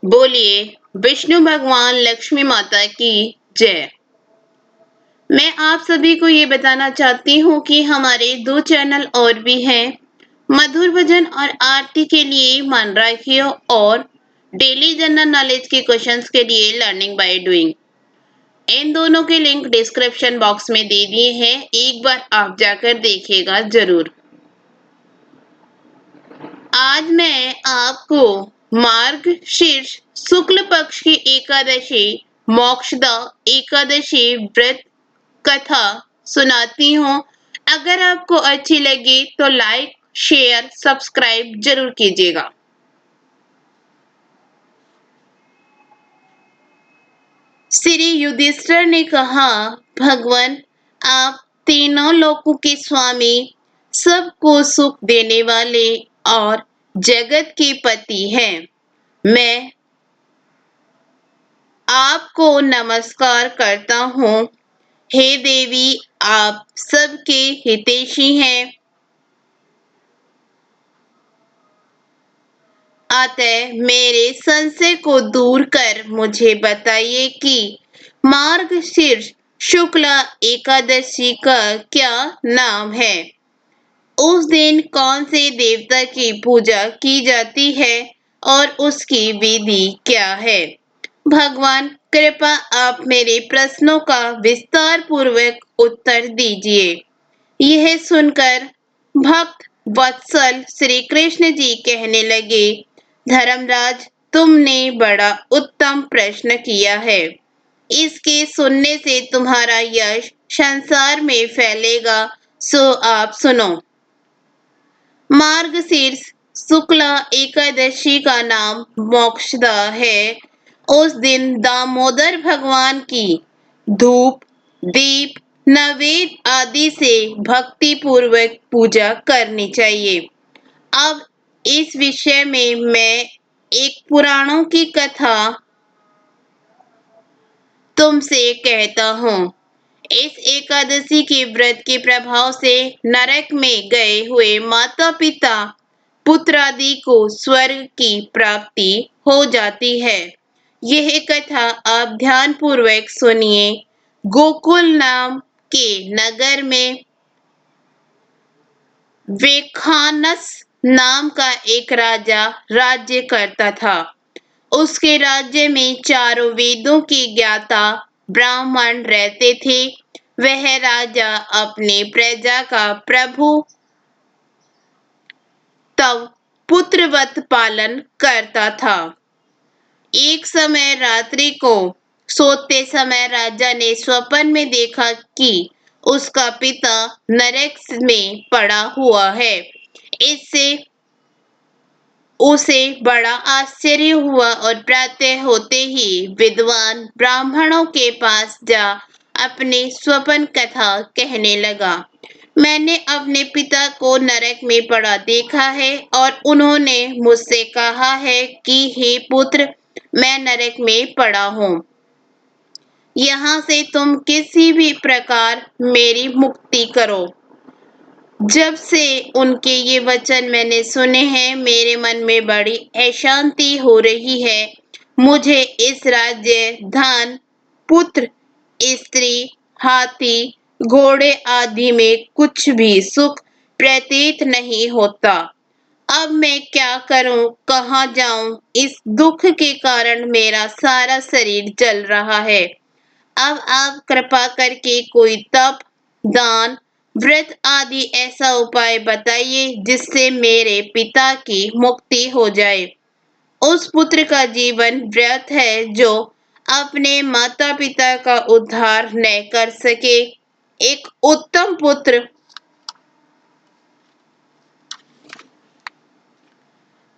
बोलिए विष्णु भगवान लक्ष्मी माता की जय। मैं आप सभी को ये बताना चाहती हूँ कि हमारे 2 चैनल और भी हैं। मधुर भजन और आरती के लिए मन राखियो और डेली जनरल नॉलेज के क्वेश्चंस के लिए लर्निंग बाय डूइंग। इन दोनों के लिंक डिस्क्रिप्शन बॉक्स में दे दिए हैं। एक बार आप जाकर देखिएगा जरूर। आज मैं आपको मार्गशीर्ष शुक्ल पक्ष की एकादशी मोक्षदा एकादशी व्रत कथा सुनाती हूँ। अगर आपको अच्छी लगी तो लाइक शेयर सब्सक्राइब जरूर कीजिएगा। श्री युधिष्ठिर ने कहा, भगवान आप तीनों लोकों के स्वामी, सबको सुख देने वाले और जगत के पति हैं। मैं आपको नमस्कार करता हूँ। हे देवी, आप सबके हितैषी हैं। अतः मेरे संशय को दूर कर मुझे बताइए कि मार्गशीर्ष शुक्ला एकादशी का क्या नाम है। उस दिन कौन से देवता की पूजा की जाती है और उसकी विधि क्या है। भगवान कृपा आप मेरे प्रश्नों का विस्तार पूर्वक उत्तर दीजिए। यह सुनकर भक्त वत्सल श्री कृष्ण जी कहने लगे, धर्मराज तुमने बड़ा उत्तम प्रश्न किया है। इसके सुनने से तुम्हारा यश संसार में फैलेगा, सो आप सुनो। मार्गशीर्ष शुक्ला एकादशी का नाम मोक्षदा है। उस दिन दामोदर भगवान की धूप दीप नैवेद्य आदि से भक्ति पूर्वक पूजा करनी चाहिए। अब इस विषय में मैं एक पुराणों की कथा तुमसे कहता हूँ। इस एकादशी के व्रत के प्रभाव से नरक में गए हुए माता पिता पुत्र आदि को स्वर्ग की प्राप्ति हो जाती है। यह कथा आप ध्यान पूर्वक सुनिए। गोकुल नाम के नगर में वेखानस नाम का एक राजा राज्य करता था। उसके राज्य में चारों वेदों के ज्ञाता ब्राह्मण रहते थे। वह राजा अपने प्रजा का प्रभु तव पुत्रवत पालन करता था। एक समय रात्रि को सोते समय राजा ने स्वप्न में देखा कि उसका पिता नरक में पड़ा हुआ है। इससे उसे बड़ा आश्चर्य हुआ और प्रातः होते ही विद्वान ब्राह्मणों के पास जा अपने स्वप्न कथा कहने लगा। मैंने अपने पिता को नरक में पड़ा देखा है और उन्होंने मुझसे कहा है कि हे पुत्र, मैं नरक में पड़ा हूँ। यहाँ से तुम किसी भी प्रकार मेरी मुक्ति करो। जब से उनके ये वचन मैंने सुने हैं, मेरे मन में बड़ी अशांति हो रही है। मुझे इस राज्य धन पुत्र स्त्री हाथी घोड़े आदि में कुछ भी सुख प्रतीत नहीं होता। अब मैं क्या करूं, कहाँ जाऊं। इस दुख के कारण मेरा सारा शरीर जल रहा है। अब आप कृपा करके कोई तप दान व्रत आदि ऐसा उपाय बताइए जिससे मेरे पिता की मुक्ति हो जाए। उस पुत्र का जीवन व्यर्थ है जो अपने माता पिता का उद्धार न कर सके। एक उत्तम पुत्र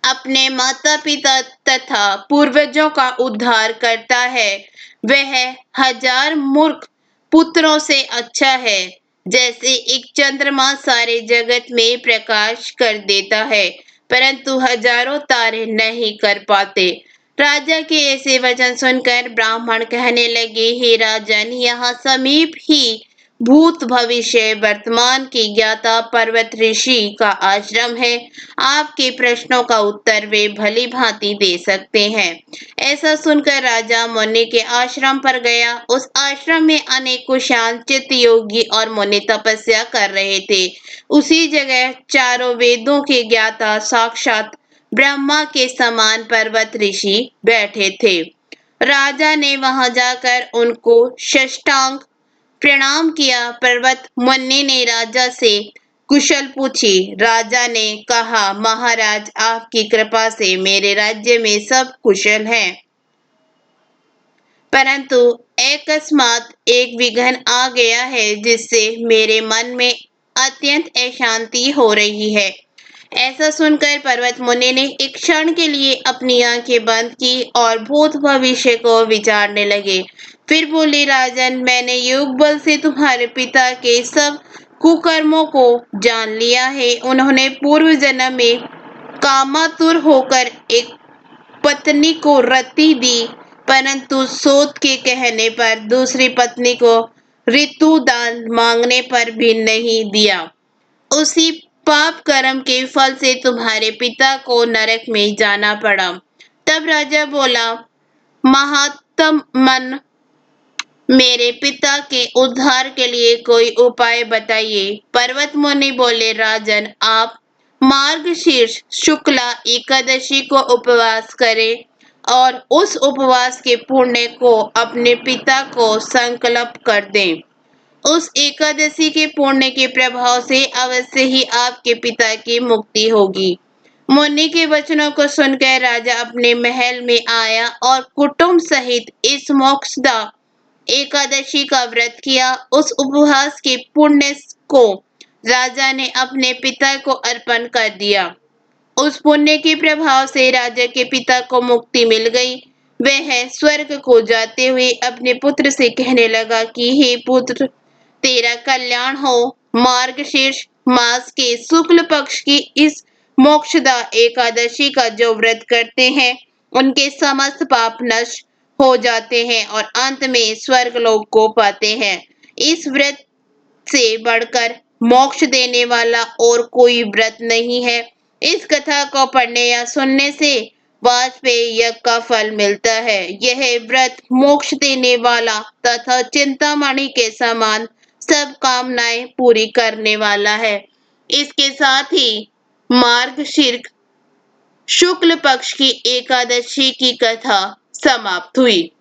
अपने माता पिता तथा पूर्वजों का उद्धार करता है। वह हजार मूर्ख पुत्रों से अच्छा है। जैसे एक चंद्रमा सारे जगत में प्रकाश कर देता है, परंतु हजारों तारे नहीं कर पाते। राजा के ऐसे वचन सुनकर ब्राह्मण कहने लगे, हे राजन, यहाँ समीप ही भूत भविष्य वर्तमान की ज्ञाता पर्वत ऋषि का आश्रम है। आपके प्रश्नों का उत्तर वे भली भांति दे सकते हैं। ऐसा सुनकर राजा मुनि के आश्रम पर गया। उस आश्रम में अनेकों शांत चित्त योगी और मुनि तपस्या कर रहे थे। उसी जगह चारों वेदों के ज्ञाता साक्षात ब्रह्मा के समान पर्वत ऋषि बैठे थे। राजा ने वहां जाकर उनको साष्टांग प्रणाम किया। पर्वत मुनि ने राजा से कुशल पूछी। राजा ने कहा, महाराज, आपकी कृपा से मेरे राज्य में सब कुशल हैं, परंतु अकस्मात एक विघ्न आ गया है जिससे मेरे मन में अत्यंत अशांति हो रही है। ऐसा सुनकर पर्वत मुनि ने एक क्षण के लिए अपनी आंखें बंद की और भूत भविष्य को विचारने लगे। फिर बोले, राजन, मैंने योग बल से तुम्हारे पिता के सब कुकर्मों को जान लिया है। उन्होंने पूर्व जन्म में कामातुर होकर एक पत्नी को रति दी, परंतु सोत के कहने पर दूसरी पत्नी को ऋतु दान मांगने पर भी नहीं दिया। उसी पाप कर्म के फल से तुम्हारे पिता को नरक में जाना पड़ा। तब राजा बोला, महात्म मन, मेरे पिता के उद्धार के लिए कोई उपाय बताइए। पर्वत मुनि बोले, राजन, आप मार्गशीर्ष शुक्ला एकादशी को उपवास करें और उस उपवास के पुण्य को अपने पिता को संकल्प कर दें। उस एकादशी के पुण्य के प्रभाव से अवश्य ही आपके पिता की मुक्ति होगी। मुनि के वचनों को सुनकर राजा अपने महल में आया और कुटुंब सहित इस मोक्षदा एकादशी का व्रत किया। उस उपवास के पुण्य को राजा ने अपने पिता को अर्पण कर दिया। उस पुण्य के प्रभाव से राजा के पिता को मुक्ति मिल गई। वह स्वर्ग को जाते हुए अपने पुत्र से कहने लगा कि हे पुत्र, तेरा कल्याण हो। मार्गशीर्ष मास के शुक्ल पक्ष की इस मोक्षदा एकादशी का जो व्रत करते हैं, उनके समस्त पाप नष्ट हो जाते हैं और अंत में स्वर्ग लोक को पाते हैं। इस व्रत से बढ़कर मोक्ष देने वाला और कोई व्रत नहीं है। इस कथा को पढ़ने या सुनने से वाजपेयी यज्ञ का फल मिलता है। यह व्रत मोक्ष देने वाला तथा चिंतामणि के समान सब कामनाएं पूरी करने वाला है। इसके साथ ही मार्गशीर्ष शुक्ल पक्ष की एकादशी की कथा समाप्त हुई।